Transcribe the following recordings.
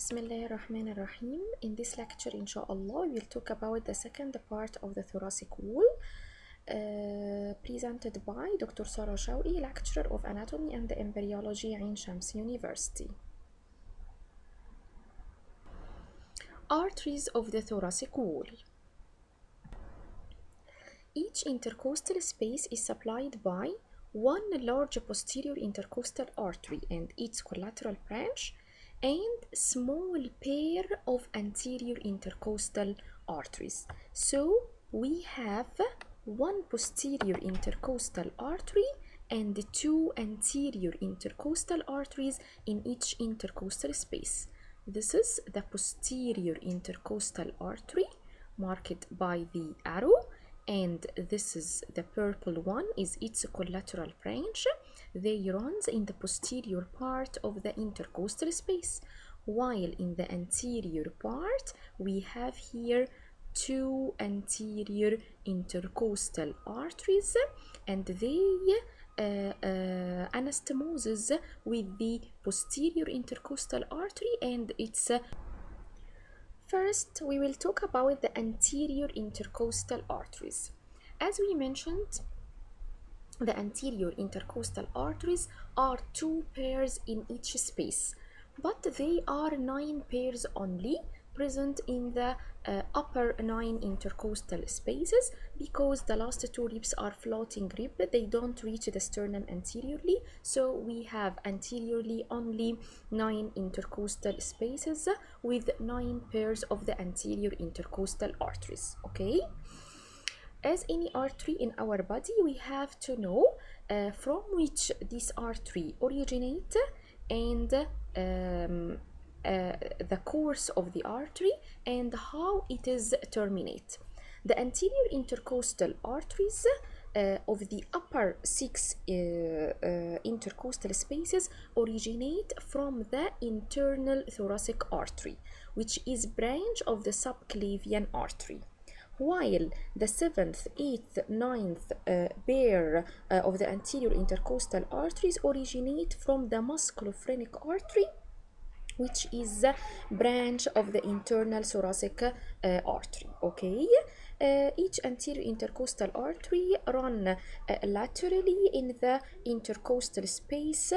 Bismillahirrahmanirrahim. In this lecture, inshallah, we'll talk about the second part of the thoracic wall, presented by Dr. Sarah Shawi, lecturer of anatomy and embryology at Shams University. Arteries of the thoracic wall. Each intercostal space is supplied by one large posterior intercostal artery and its collateral branch, and small pair of anterior intercostal arteries. So we have one posterior intercostal artery and two anterior intercostal arteries in each intercostal space. This is the posterior intercostal artery marked by the arrow, and this is the purple one is its collateral branch. They runs in the posterior part of the intercostal space, while in the anterior part we have here two anterior intercostal arteries, and they anastomoses with the posterior intercostal artery and its First, we will talk about the anterior intercostal arteries. As we mentioned, the anterior intercostal arteries are two pairs in each space, but they are 9 pairs only present in the upper 9 intercostal spaces, because the last two ribs are floating rib. They don't reach the sternum anteriorly, so we have anteriorly only 9 intercostal spaces with 9 pairs of the anterior intercostal arteries. Okay, as any artery in our body, we have to know from which this artery originate and the course of the artery and how it is terminate. The anterior intercostal arteries of the upper 6 intercostal spaces originate from the internal thoracic artery, which is branch of the subclavian artery, while the 7th, 8th, 9th pair of the anterior intercostal arteries originate from the musculophrenic artery, which is a branch of the internal thoracic artery. Okay, each anterior intercostal artery run laterally in the intercostal space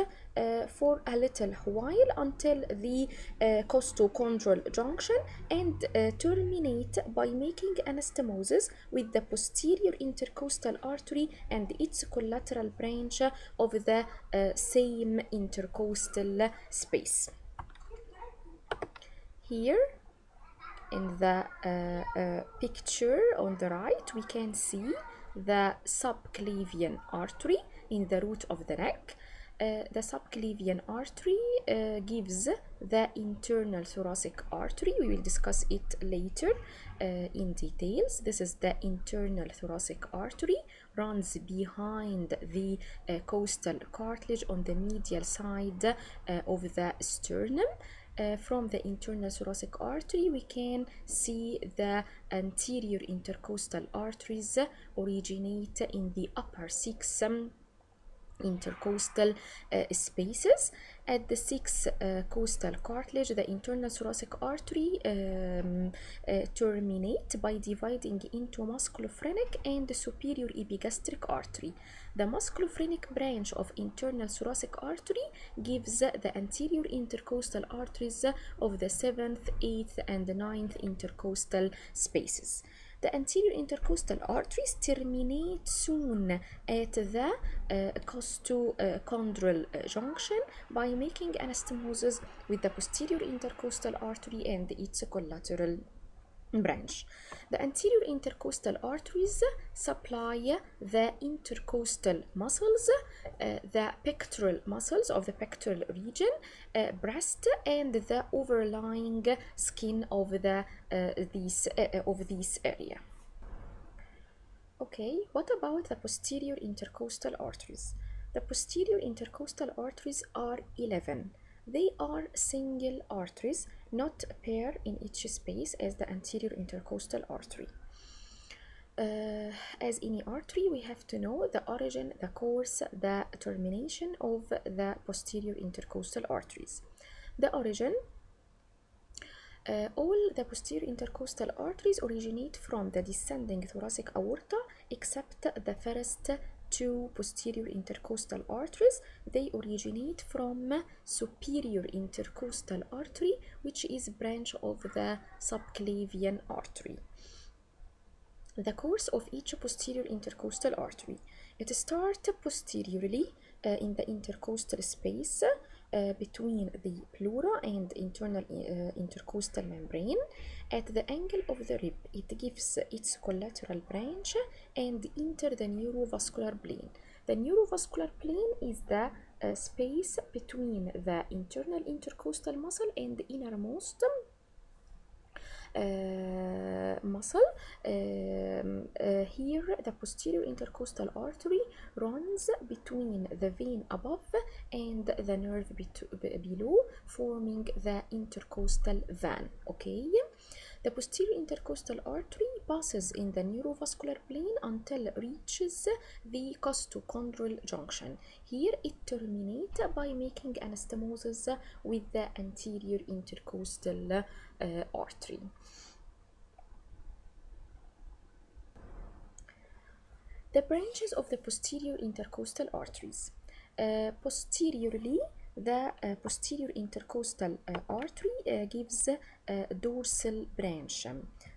for a little while until the costochondral junction, and terminate by making anastomosis with the posterior intercostal artery and its collateral branch of the same intercostal space. Here in the picture on the right, we can see the subclavian artery in the root of the neck. The subclavian artery gives the internal thoracic artery. We will discuss it later in details. This is the internal thoracic artery, runs behind the costal cartilage on the medial side of the sternum. From the internal thoracic artery, we can see the anterior intercostal arteries originate in the upper 6 intercostal spaces. At the 6th costal cartilage, the internal thoracic artery terminate by dividing into musculophrenic and superior epigastric artery. The musculophrenic branch of internal thoracic artery gives the anterior intercostal arteries of the 7th, 8th, and 9th intercostal spaces. The anterior intercostal arteries terminate soon at the costochondral junction by making anastomosis with the posterior intercostal artery and its collateral branch. The anterior intercostal arteries supply the intercostal muscles, the pectoral muscles of the pectoral region, breast, and the overlying skin of the this area. Okay, what about the posterior intercostal arteries? The posterior intercostal arteries are 11. They are single arteries, not a pair in each space as the anterior intercostal artery. As any artery, we have to know the origin, the course, the termination of the posterior intercostal arteries. The origin All the posterior intercostal arteries originate from the descending thoracic aorta except the first two posterior intercostal arteries. They originate from superior intercostal artery, which is branch of the subclavian artery. The course of each posterior intercostal artery. It starts posteriorly in the intercostal space between the pleura and internal intercostal membrane. At the angle of the rib, it gives its collateral branch and enter the neurovascular plane. The neurovascular plane is the space between the internal intercostal muscle and the innermost muscle. Here the posterior intercostal artery runs between the vein above and the nerve below, forming the intercostal vein. Okay, the posterior intercostal artery passes in the neurovascular plane until reaches the costochondral junction. Here it terminates by making anastomosis with the anterior intercostal artery. The branches of the posterior intercostal arteries. Posteriorly, the posterior intercostal artery gives a dorsal branch.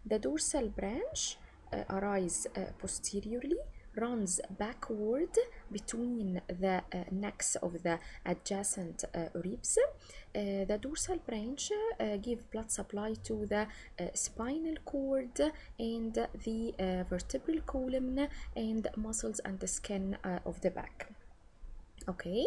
The dorsal branch arises posteriorly, runs backward between the necks of the adjacent ribs. The dorsal branch gives blood supply to the spinal cord and the vertebral column and muscles and the skin of the back. Okay,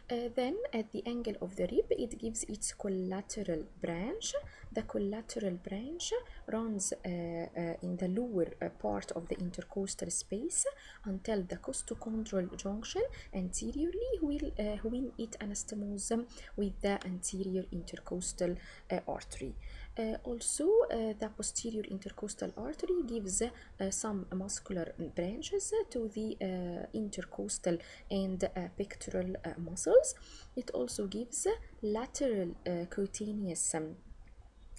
then at the angle of the rib, it gives its collateral branch. The collateral branch runs in the lower part of the intercostal space until the costochondral junction anteriorly, when it anastomosis with the anterior intercostal artery. Also, the posterior intercostal artery gives some muscular branches to the intercostal and pectoral muscles. It also gives lateral cutaneous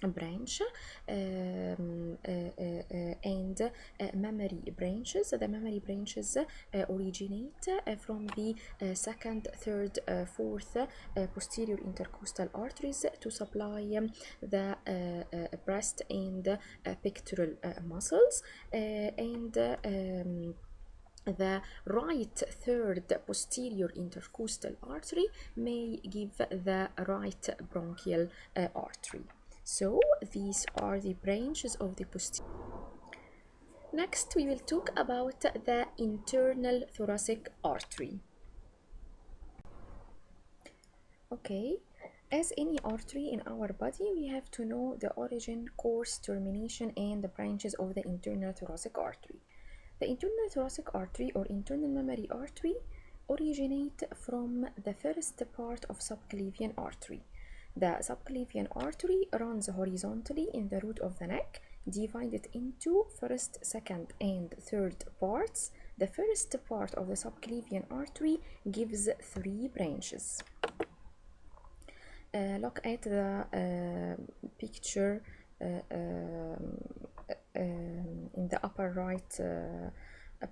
branch and mammary branches. The mammary branches originate from the second, third, fourth posterior intercostal arteries to supply the breast and pectoral muscles, and the right third posterior intercostal artery may give the right bronchial artery. So these are the branches of the posterior. Next, we will talk about the internal thoracic artery. Okay, as any artery in our body, we have to know the origin, course, termination, and the branches of the internal thoracic artery. The internal thoracic artery or internal mammary artery originate from the first part of subclavian artery. The subclavian artery runs horizontally in the root of the neck, divided into first, second, and third parts. The first part of the subclavian artery gives three branches. Look at the picture in the upper right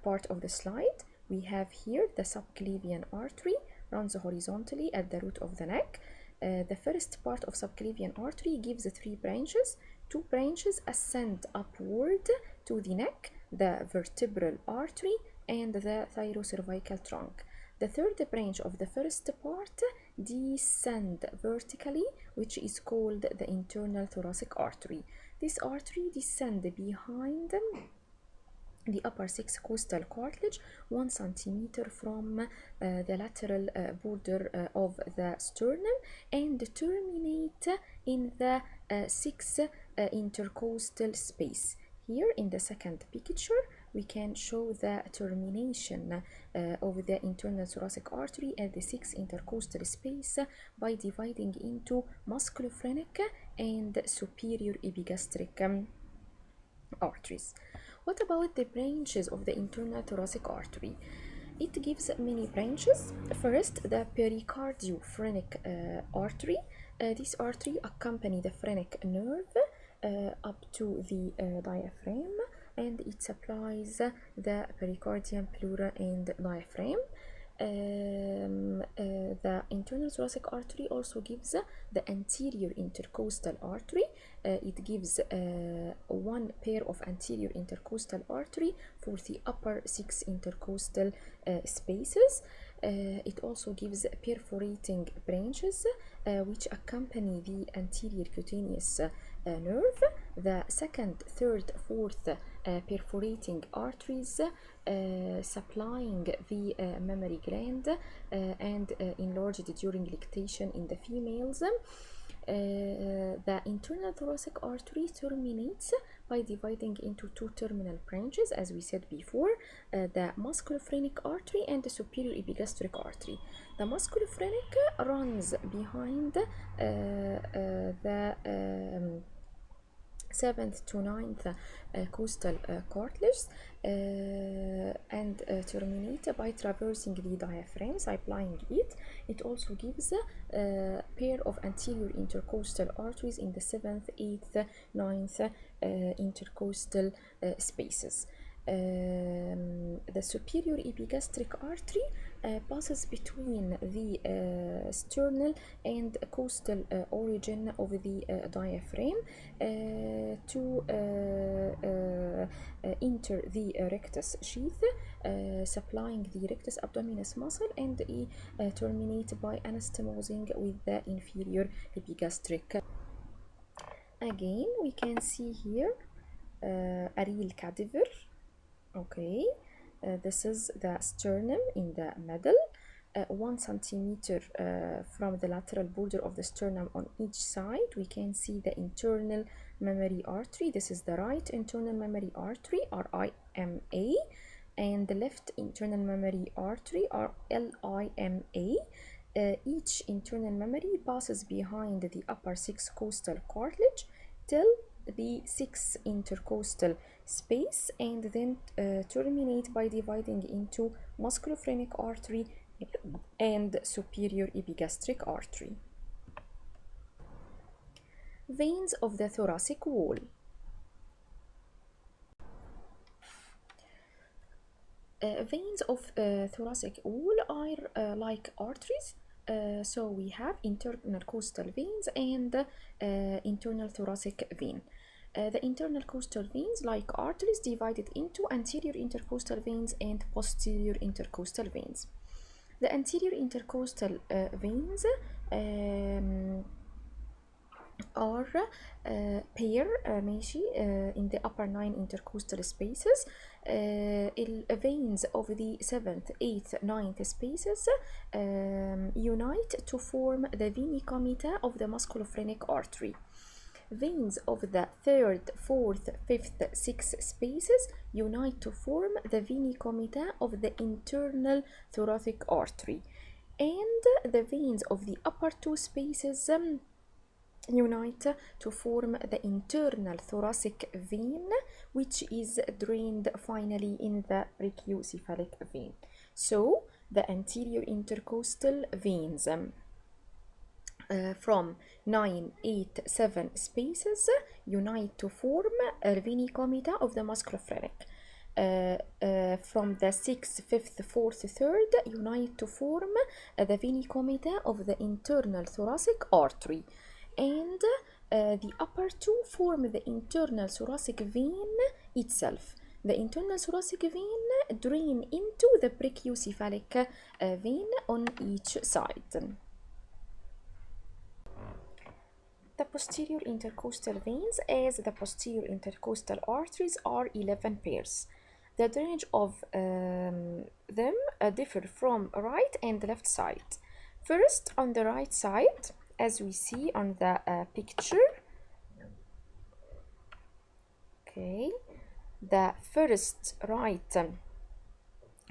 part of the slide. We have here the subclavian artery runs horizontally at the root of the neck. The first part of subclavian artery gives three branches. Two branches ascend upward to the neck, the vertebral artery and the thyrocervical trunk. The third branch of the first part descends vertically, which is called the internal thoracic artery. This artery descends behind the upper six costal cartilage 1 centimeter from the lateral border of the sternum and terminate in the six intercostal space. Here in the second picture, we can show the termination of the internal thoracic artery at the six intercostal space by dividing into musculophrenic and superior epigastric arteries. What about the branches of the internal thoracic artery? It gives many branches. First, the pericardiophrenec artery. This artery accompanies the phrenic nerve up to the diaphragm, and it supplies the pericardium, pleura, and diaphragm. The internal thoracic artery also gives the anterior intercostal artery. It gives one pair of anterior intercostal artery for the upper 6 intercostal spaces. It also gives perforating branches which accompany the anterior cutaneous nerve. The second, third, fourth perforating arteries supplying the mammary gland and enlarged during lactation in the females. The internal thoracic artery terminates by dividing into two terminal branches, as we said before, the musculophrenic artery and the superior epigastric artery. The musculophrenic runs behind the 7th to 9th costal cartilage and terminate by traversing the diaphragm, supplying it. It also gives a pair of anterior intercostal arteries in the 7th, 8th, 9th intercostal spaces. The superior epigastric artery passes between the sternal and costal origin of the diaphragm to enter the rectus sheath, supplying the rectus abdominis muscle, and terminate by anastomosing with the inferior epigastric. Again, we can see here a real cadaver. Okay, this is the sternum in the middle, 1 centimeter from the lateral border of the sternum on each side. We can see the internal mammary artery. This is the right internal mammary artery, RIMA, and the left internal mammary artery, LIMA. Each internal mammary passes behind the upper 6 costal cartilage till the 6 intercostal space, and then terminate by dividing into musculophrenic artery and superior epigastric artery. Veins of the thoracic wall. Veins of thoracic wall are like arteries. So we have internal costal veins and internal thoracic vein. The internal costal veins, like arteries, divided into anterior intercostal veins and posterior intercostal veins. The anterior intercostal veins are pair ماشي in the upper 9 intercostal spaces. Veins of the 7th, 8th, 9th spaces unite to form the vena comita of the musculophrenic artery. Veins of the 3rd, 4th, 5th, 6th spaces unite to form the vena comita of the internal thoracic artery, and the veins of the upper 2 spaces unite to form the internal thoracic vein, which is drained finally in the brachiocephalic vein. So the anterior intercostal veins from 9, 8, 7 spaces unite to form a vena comita of the musculophrenic. From the 6th, 5th, 4th, 3rd unite to form the vena comita of the internal thoracic artery, and the upper 2 form the internal thoracic vein itself. The internal thoracic vein drain into the brachiocephalic vein on each side. The posterior intercostal veins, as the posterior intercostal arteries, are 11 pairs. The drainage of them differ from right and left side. First, on the right side, as we see on the picture, okay, the first right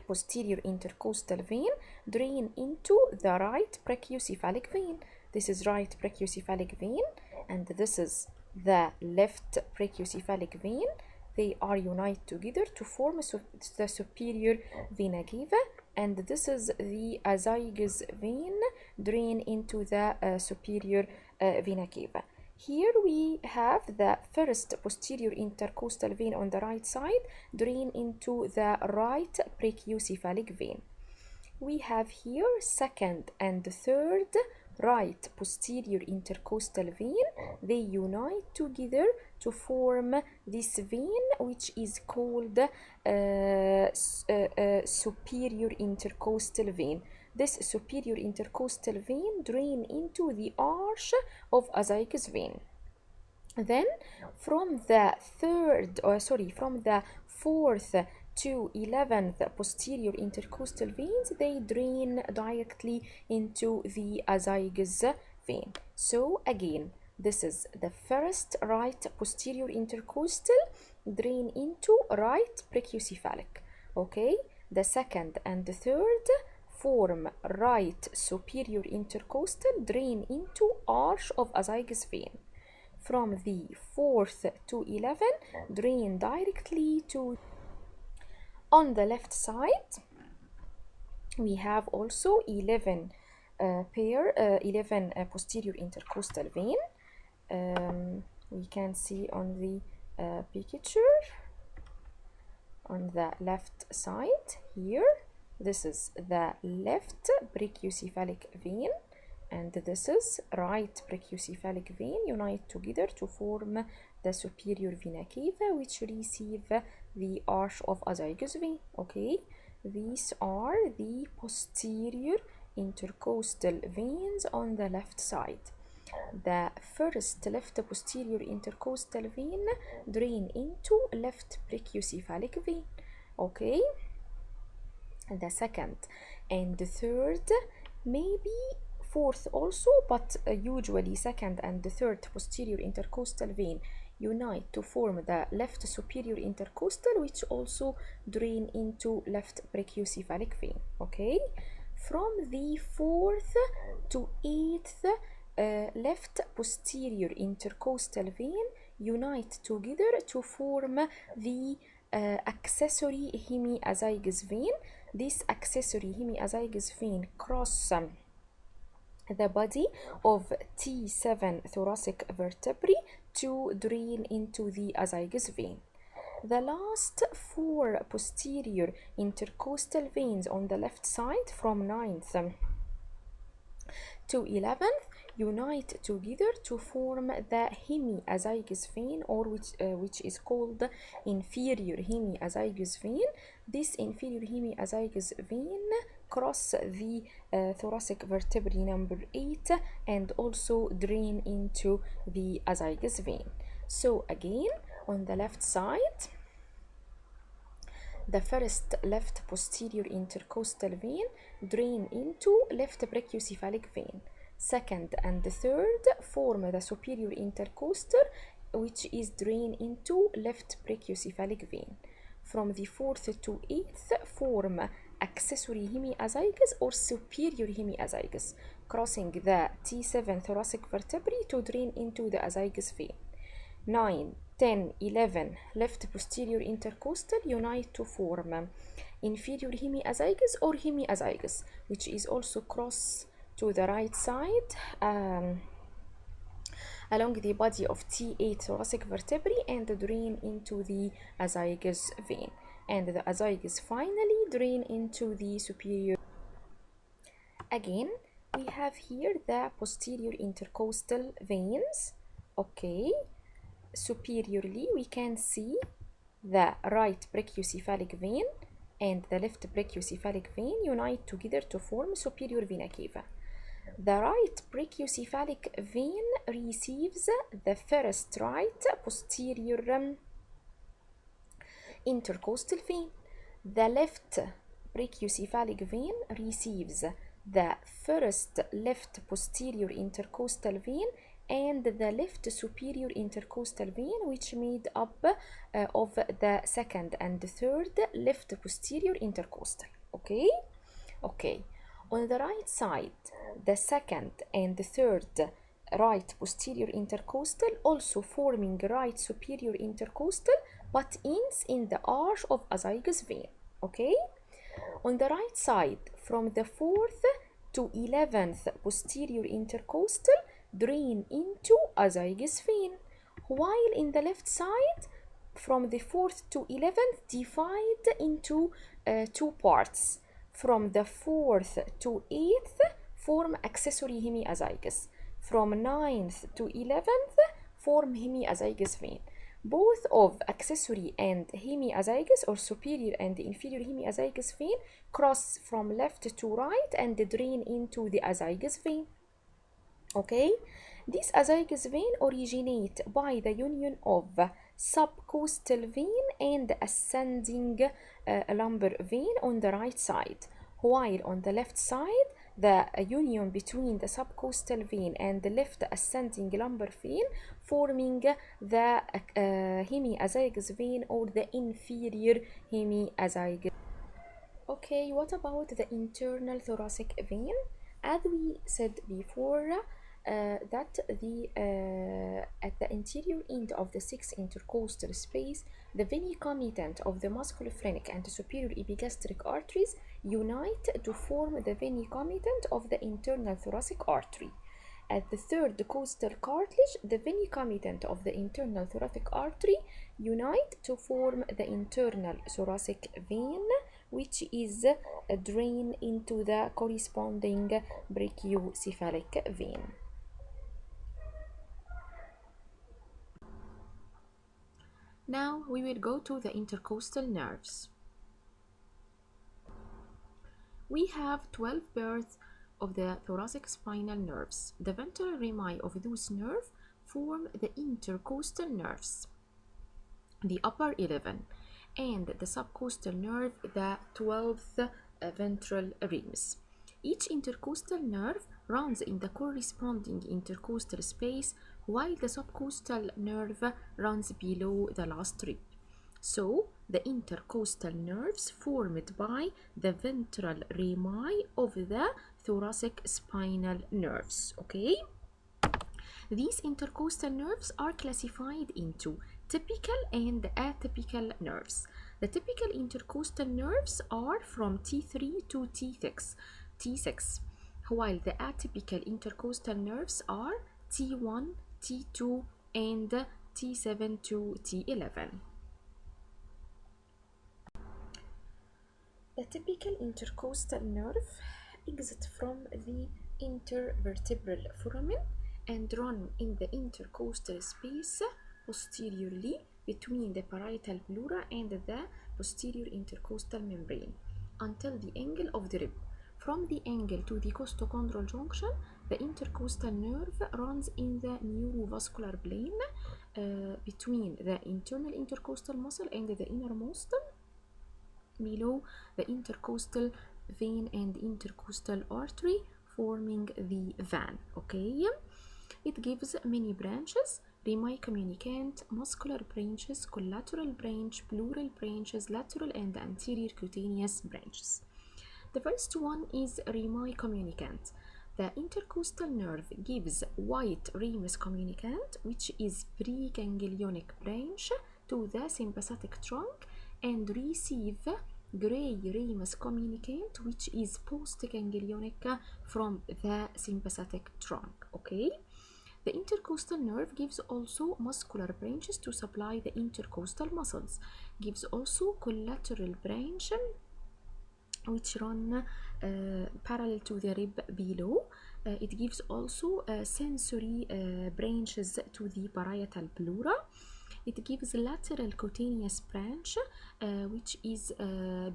posterior intercostal vein drain into the right brachiocephalic vein. This is right brachiocephalic vein, and this is the left brachiocephalic vein. They are unite together to form the superior vena cava, and this is the azygous vein drain into the superior vena cava. Here we have the first posterior intercostal vein on the right side drain into the right brachiocephalic vein. We have here second and third right posterior intercostal vein. They unite together to form this vein, which is called superior intercostal vein. This superior intercostal vein drain into the arch of azygous vein. Then from the fourth to 11th posterior intercostal veins, they drain directly into the azygous vein. So again, this is the first right posterior intercostal drain into right brachiocephalic. Okay, the second and the third form right superior intercostal drain into arch of azygous vein. From the 4th to 11 drain directly to. On the left side we have also 11 posterior intercostal vein. We can see on the picture on the left side here, this is the left brachiocephalic vein and this is right brachiocephalic vein, unite together to form the superior vena cava, which receive the arch of azygous vein. Okay, these are the posterior intercostal veins on the left side. The first left posterior intercostal vein drain into left brachiocephalic vein. Okay, the second and the third, maybe fourth also, but usually second and the third posterior intercostal vein unite to form the left superior intercostal, which also drain into left brachiocephalic vein. Okay, from the fourth to eighth left posterior intercostal vein unite together to form the accessory hemiazygous vein. This accessory hemiazygous vein cross the body of T7 thoracic vertebrae to drain into the azygous vein. The last four posterior intercostal veins on the left side from 9th to 11th unite together to form the hemiazygous vein, or which is called inferior hemiazygous vein. This inferior hemiazygous vein cross the thoracic vertebrae number 8 and also drain into the azygous vein. So again, on the left side, the first left posterior intercostal vein drain into left brachiocephalic vein. Second and the third form the superior intercostal, which is drain into left brachiocephalic vein. From the fourth to eighth form accessory hemiazygous or superior hemiazygous, crossing the T7 thoracic vertebrae to drain into the azygous vein. 9, 10, 11 left posterior intercostal unite to form inferior hemiazygous or hemiazygous, which is also cross to the right side along the body of T8 thoracic vertebrae and drain into the azygous vein. And the azygous finally drain into the superior. Again, we have here the posterior intercostal veins. Okay, superiorly we can see the right brachiocephalic vein and the left brachiocephalic vein unite together to form superior vena cava. The right brachiocephalic vein receives the first right posterior intercostal vein. The left brachiocephalic vein receives the first left posterior intercostal vein and the left superior intercostal vein, which made up of the second and the third left posterior intercostal. Okay, okay. On the right side, the second and the third right posterior intercostal also forming right superior intercostal, but ends in the arch of azygous vein. Okay, on the right side, from the 4th to 11th posterior intercostal drain into azygous vein, while in the left side from the 4th to 11th divide into two parts. From the 4th to 8th form accessory hemiazygous. From 9th to 11th form hemiazygous vein. Both of accessory and hemiazygous or superior and inferior hemiazygous vein cross from left to right and drain into the azygous vein. Okay, this azygous vein originate by the union of subcostal vein and ascending lumbar vein on the right side, while on the left side the union between the subcostal vein and the left ascending lumbar vein forming the hemiazygous vein or the inferior hemiazygous. Okay, what about the internal thoracic vein? As we said before, that at the anterior end of the sixth intercostal space, the vena committant of the musculophrenic and superior epigastric arteries unite to form the vena committant of the internal thoracic artery. At the third costal cartilage, the vena committant of the internal thoracic artery unite to form the internal thoracic vein, which is a drain into the corresponding brachiocephalic vein. Now we will go to the intercostal nerves. We have 12 pairs of the thoracic spinal nerves. The ventral rami of those nerves form the intercostal nerves, the upper 11, and the subcostal nerve, the 12th ventral rings. Each intercostal nerve runs in the corresponding intercostal space, while the subcostal nerve runs below the last rib. So, the intercostal nerves formed by the ventral rami of the thoracic spinal nerves. Okay? These intercostal nerves are classified into typical and atypical nerves. The typical intercostal nerves are from T3 to T6, while the atypical intercostal nerves are T1, T2, and T7 to T11. The typical intercostal nerve exits from the intervertebral foramen and run in the intercostal space posteriorly between the parietal pleura and the posterior intercostal membrane until the angle of the rib. From the angle to the costochondral junction, the intercostal nerve runs in the neurovascular plane between the internal intercostal muscle and the innermost below the intercostal vein and intercostal artery, forming the van. Okay, it gives many branches: rami communicant, muscular branches, collateral branch, pleural branches, lateral and anterior cutaneous branches. The first one is rami communicant. The intercostal nerve gives white ramus communicant, which is preganglionic branch, to the sympathetic trunk, and receive gray ramus communicant, which is postganglionic from the sympathetic trunk. Okay, the intercostal nerve gives also muscular branches to supply the intercostal muscles, gives also collateral branch which run parallel to the rib below. It gives also sensory branches to the parietal pleura. It gives lateral cutaneous branch which is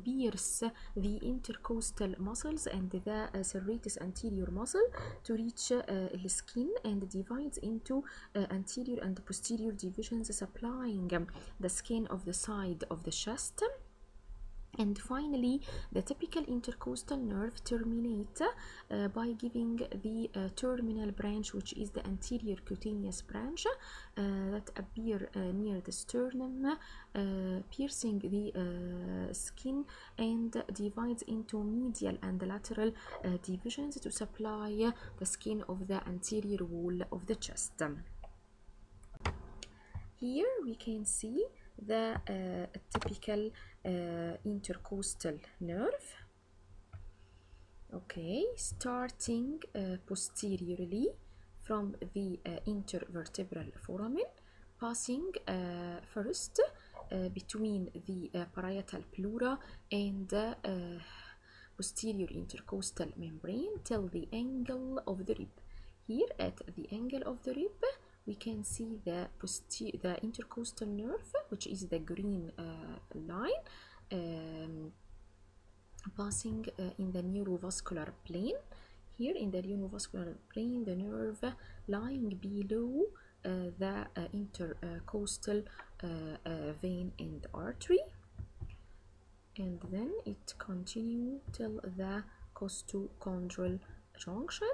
pierce the intercostal muscles and the serratus anterior muscle to reach the skin, and divides into anterior and posterior divisions supplying the skin of the side of the chest. And finally, the typical intercostal nerve terminate by giving the terminal branch, which is the anterior cutaneous branch that appear near the sternum, piercing the skin, and divides into medial and lateral divisions to supply the skin of the anterior wall of the chest. Here we can see the typical intercostal nerve. Okay, starting posteriorly from the intervertebral foramen, passing first between the parietal pleura and posterior intercostal membrane till the angle of the rib. Here at the angle of the rib, we can see the intercostal nerve, which is the green line, passing in the neurovascular plane. Here in the neurovascular plane, the nerve lying below the intercostal vein and artery, and then it continues till the costochondral junction,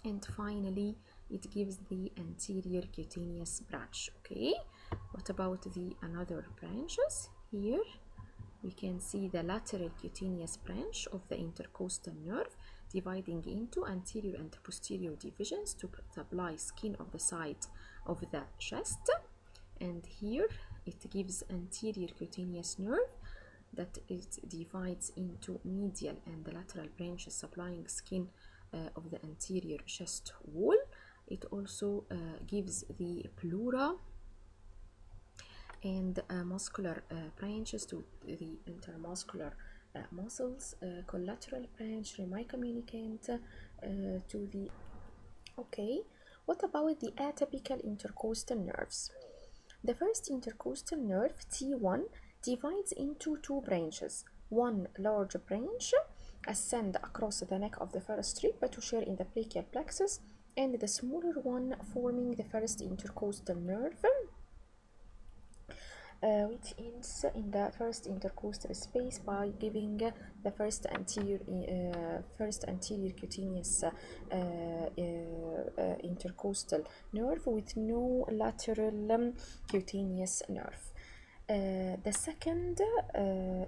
and finally it gives the anterior cutaneous branch. Okay, what about the another branches? Here we can see the lateral cutaneous branch of the intercostal nerve, dividing into anterior and posterior divisions to supply skin of the side of the chest. And here it gives anterior cutaneous nerve that it divides into medial and lateral branches supplying skin of the anterior chest wall. It also gives the pleura and muscular branches to the intermuscular muscles, collateral branch, remicommunicant to the... Okay, what about the atypical intercostal nerves? The first intercostal nerve, T1, divides into two branches. One large branch ascends across the neck of the first rib to share in the brachial plexus, and the smaller one forming the first intercostal nerve, which ends in the first intercostal space by giving the first anterior cutaneous intercostal nerve with no lateral cutaneous nerve. The second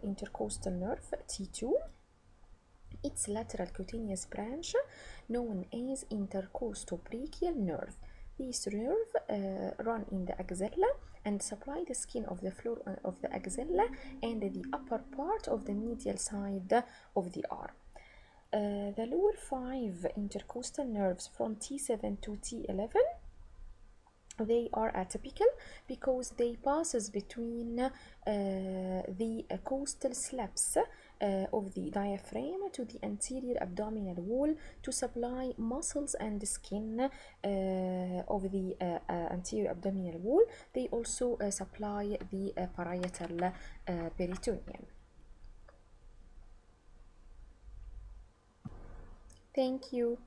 intercostal nerve, T2, its lateral cutaneous branch, known as intercostobrachial nerve. These nerves run in the axilla and supply the skin of the floor of the axilla and the upper part of the medial side of the arm. The lower 5 intercostal nerves from T7 to T11, they are atypical because they passes between the costal slabs of the diaphragm to the anterior abdominal wall to supply muscles and skin of the anterior abdominal wall. They also supply the parietal peritoneum. Thank you.